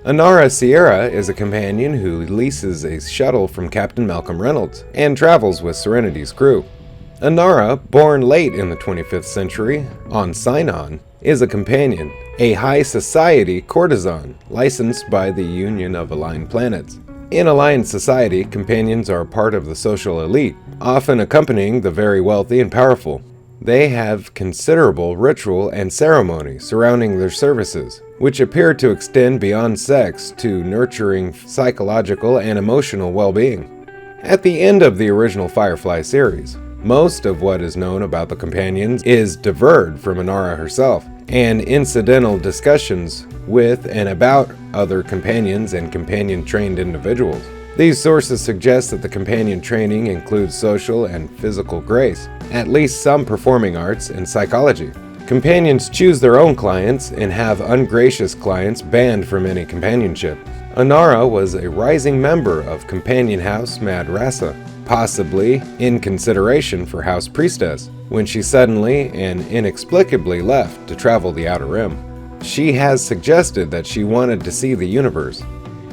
Inara Serra is a companion who leases a shuttle from Captain Malcolm Reynolds and travels with Serenity's crew. Inara, born late in the 25th century on Sainon, is a companion, a high society courtesan licensed by the Union of Aligned Planets. In Aligned Society, companions are part of the social elite, often accompanying the very wealthy and powerful. They have considerable ritual and ceremony surrounding their services, which appear to extend beyond sex to nurturing psychological and emotional well-being. At the end of the original Firefly series, most of what is known about the companions is diverged from Inara herself, and incidental discussions with and about other companions and companion-trained individuals. These sources suggest that the companion training includes social and physical grace, at least some performing arts and psychology. Companions choose their own clients and have ungracious clients banned from any companionship. Inara was a rising member of companion house Madrasa, possibly in consideration for House Priestess, when she suddenly and inexplicably left to travel the Outer Rim. She has suggested that she wanted to see the universe.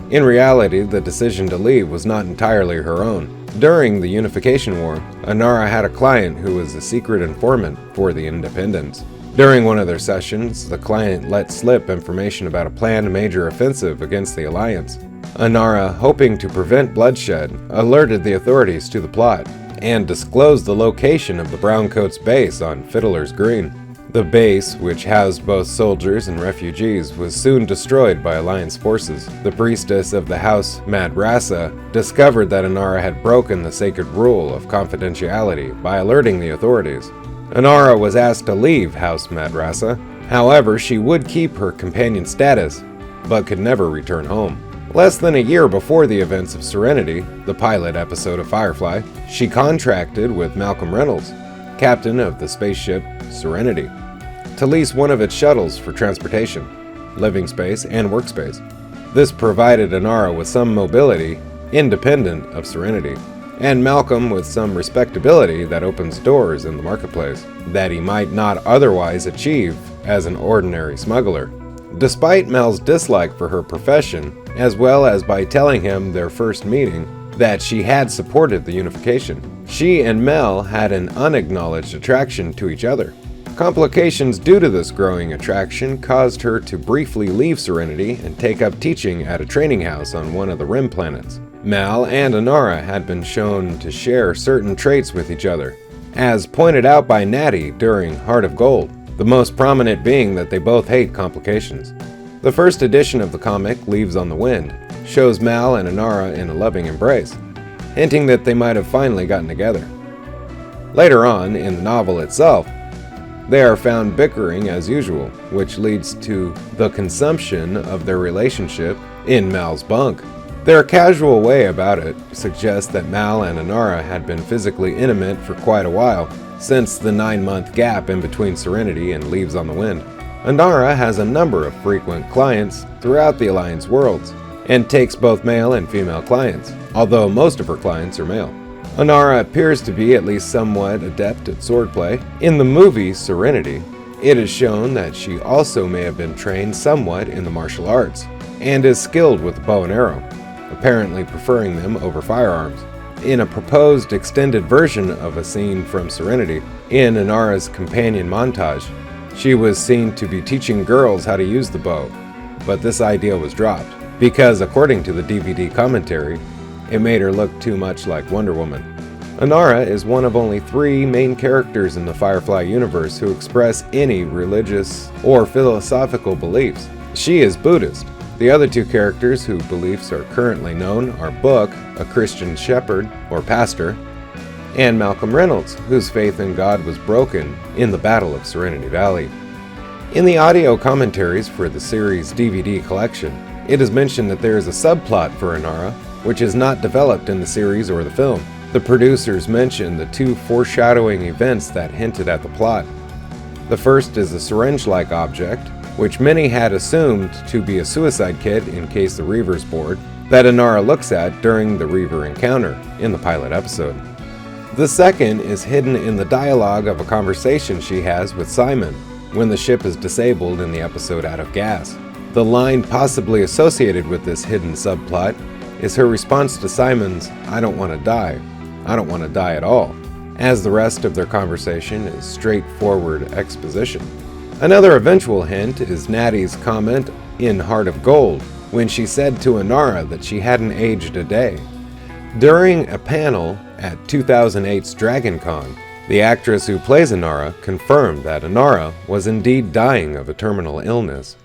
In reality, the decision to leave was not entirely her own. During the Unification War, Inara had a client who was a secret informant for the Independents. During one of their sessions, the client let slip information about a planned major offensive against the Alliance. Inara, hoping to prevent bloodshed, alerted the authorities to the plot and disclosed the location of the Browncoats' base on Fiddler's Green. The base, which housed both soldiers and refugees, was soon destroyed by Alliance forces. The priestess of the House Madrasa discovered that Inara had broken the sacred rule of confidentiality by alerting the authorities. Inara was asked to leave House Madrasa. However, she would keep her companion status, but could never return home. Less than a year before the events of Serenity, the pilot episode of Firefly, she contracted with Malcolm Reynolds, captain of the spaceship Serenity, to lease one of its shuttles for transportation, living space, and workspace. This provided Inara with some mobility independent of Serenity, and Malcolm with some respectability that opens doors in the marketplace that he might not otherwise achieve as an ordinary smuggler. Despite Mel's dislike for her profession, as well as by telling him their first meeting that she had supported the unification, she and Mel had an unacknowledged attraction to each other. Complications due to this growing attraction caused her to briefly leave Serenity and take up teaching at a training house on one of the rim planets. Mal and Inara had been shown to share certain traits with each other, as pointed out by Natty during Heart of Gold, the most prominent being that they both hate complications. The first edition of the comic, Leaves on the Wind, shows Mal and Inara in a loving embrace, hinting that they might have finally gotten together. Later on, in the novel itself, they are found bickering as usual, which leads to the consummation of their relationship in Mal's bunk. Their casual way about it suggests that Mal and Inara had been physically intimate for quite a while, since the 9-month gap in between Serenity and Leaves on the Wind. Inara has a number of frequent clients throughout the Alliance worlds, and takes both male and female clients, although most of her clients are male. Inara appears to be at least somewhat adept at swordplay. In the movie Serenity, it is shown that she also may have been trained somewhat in the martial arts, and is skilled with the bow and arrow, apparently preferring them over firearms. In a proposed extended version of a scene from Serenity, in Inara's companion montage, she was seen to be teaching girls how to use the bow, but this idea was dropped, because according to the DVD commentary, it made her look too much like Wonder Woman. Inara is one of only 3 main characters in the Firefly universe who express any religious or philosophical beliefs. She is Buddhist. The other 2 characters whose beliefs are currently known are Book, a Christian shepherd or pastor, and Malcolm Reynolds, whose faith in God was broken in the Battle of Serenity Valley. In the audio commentaries for the series DVD collection, it is mentioned that there is a subplot for Inara, which is not developed in the series or the film. The producers mention the 2 foreshadowing events that hinted at the plot. The first is a syringe-like object, which many had assumed to be a suicide kit in case the Reaver's bored, that Inara looks at during the Reaver encounter in the pilot episode. The second is hidden in the dialogue of a conversation she has with Simon when the ship is disabled in the episode Out of Gas. The line possibly associated with this hidden subplot is her response to Simon's "I don't want to die. I don't want to die at all," as the rest of their conversation is straightforward exposition. Another eventual hint is Natty's comment in Heart of Gold, when she said to Inara that she hadn't aged a day. During a panel at 2008's DragonCon, the actress who plays Inara confirmed that Inara was indeed dying of a terminal illness.